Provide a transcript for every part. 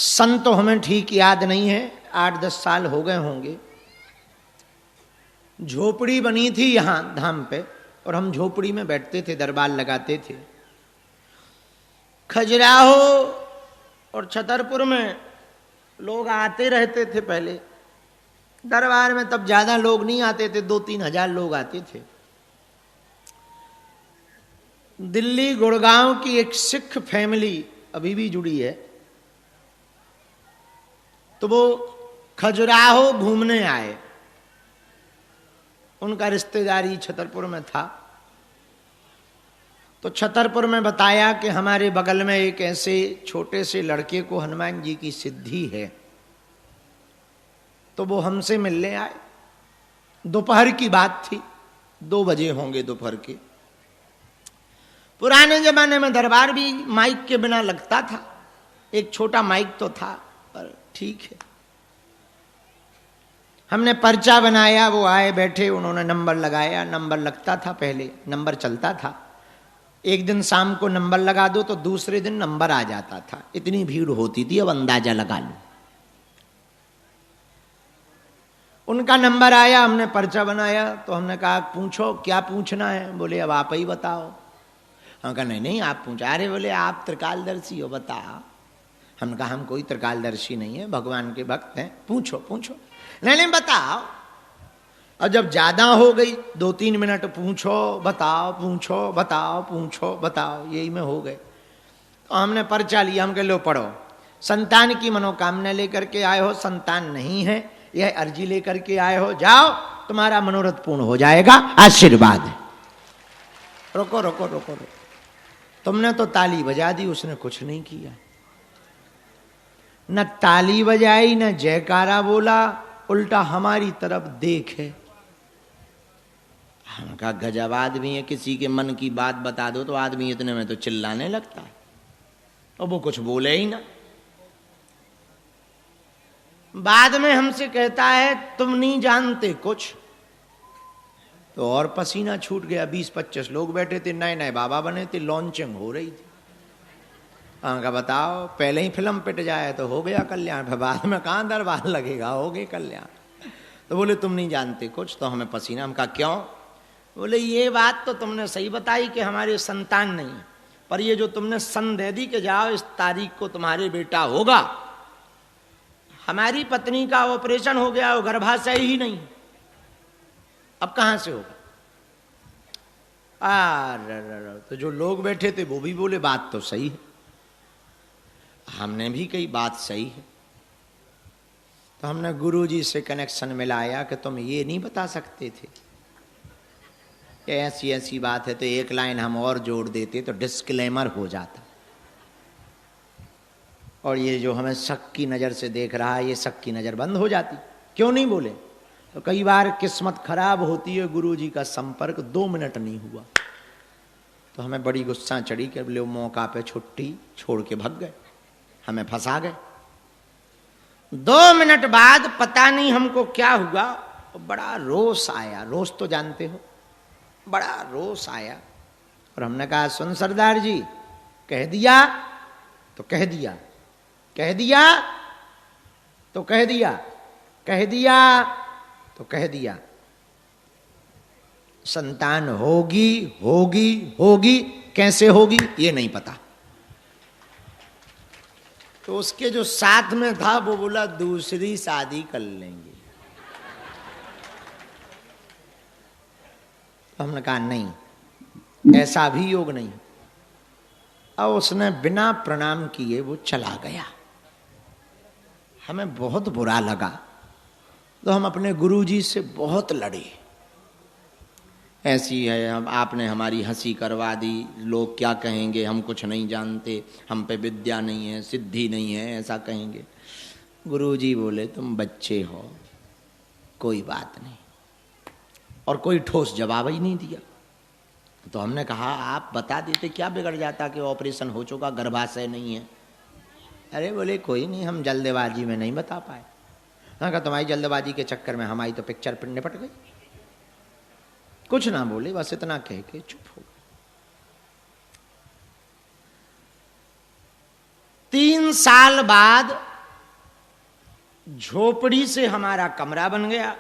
सन तो हमें ठीक याद नहीं है, 8-10 साल हो गए होंगे। झोपड़ी बनी थी यहां धाम पे और हम झोपड़ी में बैठते थे, दरबार लगाते थे। खजुराहो और छतरपुर में लोग आते रहते थे पहले दरबार में, तब ज्यादा लोग नहीं आते थे, 2-3 हजार लोग आते थे। दिल्ली गुड़गांव की एक सिख फैमिली अभी भी जुड़ी है, तो वो खजुराहो घूमने आए। उनका रिश्तेदारी छतरपुर में था, तो छतरपुर में बताया कि हमारे बगल में एक ऐसे छोटे से लड़के को हनुमान जी की सिद्धि है, तो वो हमसे मिलने आए। दोपहर की बात थी, 2 बजे होंगे दोपहर के। पुराने जमाने में दरबार भी माइक के बिना लगता था, एक छोटा माइक तो था, पर ठीक है। हमने पर्चा बनाया, वो आए बैठे, उन्होंने नंबर लगाया। नंबर लगता था पहले, नंबर चलता था। एक दिन शाम को नंबर लगा दो तो दूसरे दिन नंबर आ जाता था, इतनी भीड़ होती थी, अब अंदाजा लगा लो। उनका नंबर आया, हमने पर्चा बनाया, तो हमने कहा पूछो क्या पूछना है। बोले अब आप ही बताओ। हम कहा नहीं नहीं आप पूछो। अरे बोले आप त्रिकालदर्शी हो, बताओ। हमने कहा हम कोई त्रिकालदर्शी नहीं है, भगवान के भक्त हैं, पूछो पूछो। नहीं नहीं बताओ। और जब ज्यादा हो गई 2-3 मिनट, पूछो बताओ पूछो बताओ पूछो बताओ, यही में हो गए। तो हमने पर्चा लिया, हम कह लो पढ़ो। संतान की मनोकामना लेकर के आए हो, संतान नहीं है, यह अर्जी लेकर के आए हो, जाओ तुम्हारा मनोरथ पूर्ण हो जाएगा, आशीर्वाद है। रुको रुको रुको रुको, तुमने तो ताली बजा दी, उसने कुछ नहीं किया। न ताली बजाई न जयकारा बोला, उल्टा हमारी तरफ देखे। हम कहा गजब आदमी है, किसी के मन की बात बता दो तो आदमी इतने में तो चिल्लाने लगता है, और वो कुछ बोले ही ना। बाद में हमसे कहता है तुम नहीं जानते कुछ, तो और पसीना छूट गया। 20-25 लोग बैठे थे, नए नए बाबा बने थे, लॉन्चिंग हो रही थी। का बताओ, पहले ही फिल्म पिट जाए तो हो गया कल्याण, फिर बाद में कहाँ दरबार लगेगा, हो गए कल्याण। तो बोले तुम नहीं जानते कुछ, तो हमें पसीना। हम कहा क्यों? बोले ये बात तो तुमने सही बताई कि हमारे संतान नहीं, पर ये जो तुमने सन दे दी कि जाओ इस तारीख को तुम्हारे बेटा होगा, हमारी पत्नी का ऑपरेशन हो गया, वो गर्भाशय ही नहीं, अब कहां से होगा? तो जो लोग बैठे थे वो भी बोले बात तो सही है। हमने भी कही बात सही है। तो हमने गुरुजी से कनेक्शन मिलाया कि तुम ये नहीं बता सकते थे कि ऐसी ऐसी बात है, तो एक लाइन हम और जोड़ देते तो डिस्क्लेमर हो जाता, और ये जो हमें शक की नज़र से देख रहा है, ये शक की नज़र बंद हो जाती। क्यों नहीं बोले? तो कई बार किस्मत खराब होती है, गुरुजी का संपर्क 2 मिनट नहीं हुआ, तो हमें बड़ी गुस्सा चढ़ी कि बोले मौका पे छुट्टी छोड़ के भाग गए, हमें फंसा गए। 2 मिनट बाद पता नहीं हमको क्या हुआ, बड़ा रोष आया। रोष तो जानते हो, बड़ा रोष आया। और हमने कहा सुन सरदार जी, कह दिया तो कह दिया, कह दिया तो कह दिया, कह दिया तो कह दिया। संतान होगी होगी होगी, कैसे होगी ये नहीं पता। तो उसके जो साथ में था वो बोला दूसरी शादी कर लेंगे। तो हमने कहा नहीं, ऐसा भी योग नहीं। और उसने बिना प्रणाम किए वो चला गया। हमें बहुत बुरा लगा, तो हम अपने गुरुजी से बहुत लड़े। ऐसी है, हम आपने हमारी हंसी करवा दी, लोग क्या कहेंगे, हम कुछ नहीं जानते, हम पे विद्या नहीं है, सिद्धि नहीं है, ऐसा कहेंगे। गुरुजी बोले तुम बच्चे हो, कोई बात नहीं, और कोई ठोस जवाब ही नहीं दिया। तो हमने कहा आप बता देते क्या बिगड़ जाता कि ऑपरेशन हो चुका, गर्भाशय नहीं है। अरे बोले कोई नहीं, हम जल्दबाजी में नहीं बता पाए। हाँ कहा तुम्हारी जल्दबाजी के चक्कर में हमारी तो पिक्चर निपट गई। कुछ ना बोले, बस इतना कह के चुप हो गए। 3 साल बाद झोपड़ी से हमारा कमरा बन गया।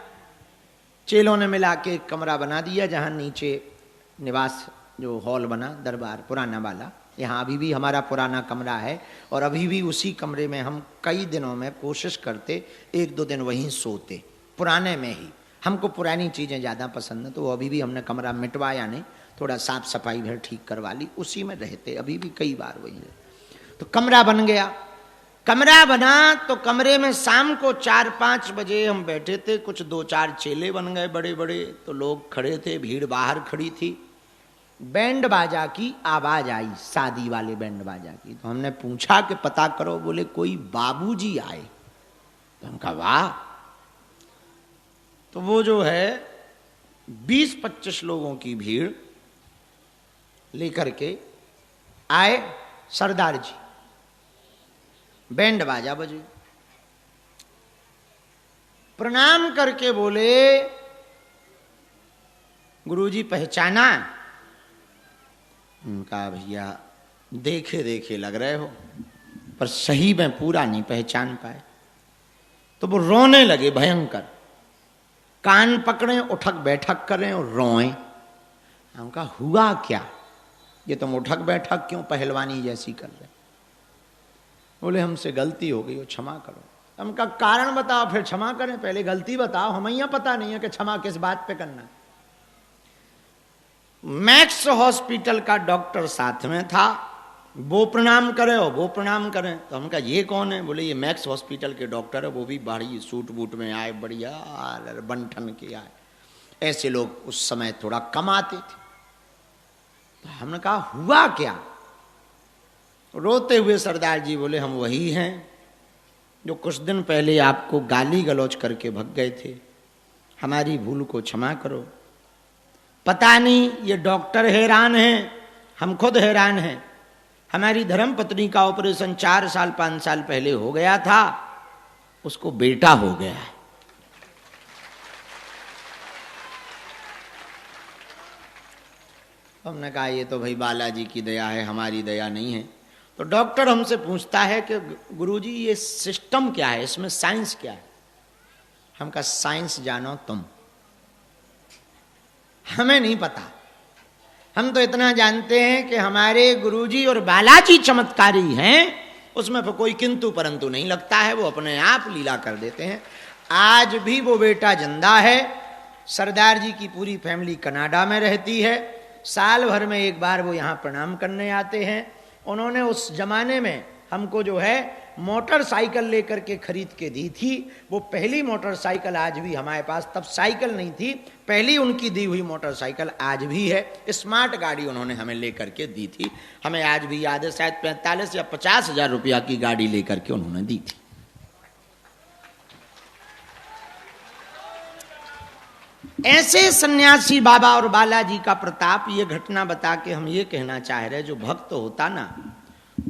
चेलों ने मिला के एक कमरा बना दिया जहां नीचे निवास जो हॉल बना दरबार पुराना वाला, यहाँ अभी भी हमारा पुराना कमरा है और अभी भी उसी कमरे में हम कई दिनों में कोशिश करते एक दो दिन वहीं सोते, पुराने में ही। हमको पुरानी चीज़ें ज़्यादा पसंद है, तो अभी भी हमने कमरा मिटवाया नहीं, थोड़ा साफ सफाई भर ठीक करवा ली, उसी में रहते अभी भी कई बार वही है। तो कमरा बन गया, कमरा बना तो कमरे में शाम को 4-5 बजे हम बैठे थे, कुछ 2-4 चेले बन गए बड़े बड़े, तो लोग खड़े थे, भीड़ बाहर खड़ी थी। बैंड बाजा की आवाज आई, शादी वाले बैंड बाजा की। तो हमने पूछा कि पता करो, बोले कोई बाबूजी आए। तो हम कहा वाह। तो वो जो है 20-25 लोगों की भीड़ लेकर के आए सरदार जी, बैंड बाजा बजे, प्रणाम करके बोले गुरुजी पहचाना? उनका भैया देखे देखे लग रहे हो, पर सही में पूरा नहीं पहचान पाए। तो वो रोने लगे भयंकर, कान पकड़े उठक बैठक करें और रोएं। उनका हुआ क्या, ये तुम उठक बैठक क्यों पहलवानी जैसी कर रहे? बोले हमसे गलती हो गई हो, क्षमा करो। हमका कारण बताओ फिर क्षमा करें, पहले गलती बताओ, हमें यहाँ पता नहीं है कि क्षमा किस बात पे करना है। मैक्स हॉस्पिटल का डॉक्टर साथ में था, वो प्रणाम करे और वो प्रणाम करें। तो हम कहा ये कौन है? बोले ये मैक्स हॉस्पिटल के डॉक्टर है, वो भी बड़ी सूट बूट में आए, बढ़िया बन-ठन के आए। ऐसे लोग उस समय थोड़ा कम आते थे। तो हमने कहा हुआ क्या? रोते हुए सरदार जी बोले हम वही हैं जो कुछ दिन पहले आपको गाली गलौज करके भग गए थे, हमारी भूल को क्षमा करो। पता नहीं ये डॉक्टर हैरान हैं, हम खुद हैरान हैं। हमारी धर्म पत्नी का ऑपरेशन 4 साल 5 साल पहले हो गया था, उसको बेटा हो गया है। हमने कहा ये तो भाई बालाजी की दया है, हमारी दया नहीं है। तो डॉक्टर हमसे पूछता है कि गुरुजी ये सिस्टम क्या है, इसमें साइंस क्या है? हम कहा साइंस जानो तुम, हमें नहीं पता। हम तो इतना जानते हैं कि हमारे गुरुजी और बालाजी चमत्कारी हैं, उसमें तो कोई किंतु परंतु नहीं लगता है, वो अपने आप लीला कर देते हैं। आज भी वो बेटा जिंदा है। सरदार जी की पूरी फैमिली कनाडा में रहती है, साल भर में एक बार वो यहाँ प्रणाम करने आते हैं। उन्होंने उस जमाने में हमको जो है मोटरसाइकिल लेकर के खरीद के दी थी। वो पहली मोटरसाइकिल आज भी हमारे पास, तब साइकिल नहीं थी, पहली उनकी दी हुई मोटरसाइकिल आज भी है। स्मार्ट गाड़ी उन्होंने हमें लेकर के दी थी, हमें आज भी याद है, शायद 45 या 50 हजार रुपया की गाड़ी लेकर के उन्होंने दी थी। ऐसे सन्यासी बाबा और बालाजी का प्रताप, ये घटना बता के हम ये कहना चाह रहे, जो भक्त होता ना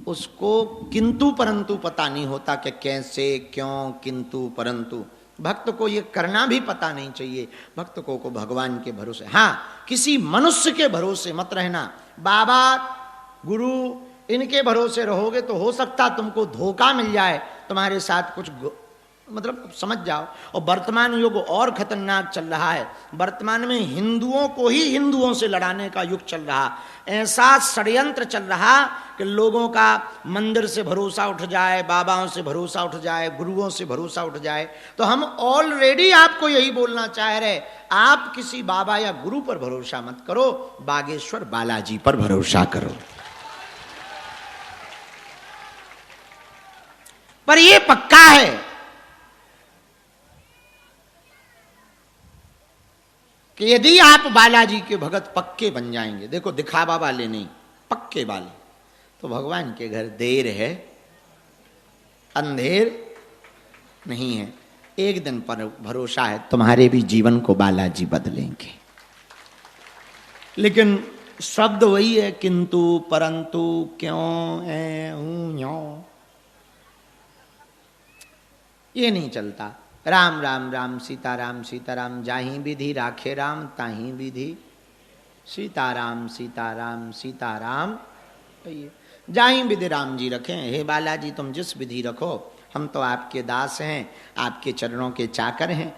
उसको किंतु परंतु पता नहीं होता कि कैसे क्यों किंतु परंतु। भक्त को ये करना भी पता नहीं चाहिए। भक्त को भगवान के भरोसे, हाँ किसी मनुष्य के भरोसे मत रहना। बाबा गुरु इनके भरोसे रहोगे तो हो सकता तुमको धोखा मिल जाए, तुम्हारे साथ कुछ मतलब समझ जाओ। और वर्तमान युग और खतरनाक चल रहा है। वर्तमान में हिंदुओं को ही हिंदुओं से लड़ाने का युग चल रहा, ऐसा षड्यंत्र चल रहा कि लोगों का मंदिर से भरोसा उठ जाए, बाबाओं से भरोसा उठ जाए, गुरुओं से भरोसा उठ जाए। तो हम ऑलरेडी आपको यही बोलना चाह रहे, आप किसी बाबा या गुरु पर भरोसा मत करो, बागेश्वर बालाजी पर भरोसा करो। पर यह पक्का है कि यदि आप बालाजी के भगत पक्के बन जाएंगे, देखो दिखावा वाले नहीं, पक्के वाले, तो भगवान के घर देर है अंधेर नहीं है। एक दिन पर भरोसा है तुम्हारे भी जीवन को बालाजी बदलेंगे। लेकिन शब्द वही है, किंतु परंतु क्यों ये नहीं चलता। राम राम राम सीताराम सीताराम, जाही विधि राखे राम ताही विधि, सीताराम सीताराम सीताराम जाही विधि राम जी रखें। हे बालाजी तुम जिस विधि रखो हम तो आपके दास हैं, आपके चरणों के चाकर हैं,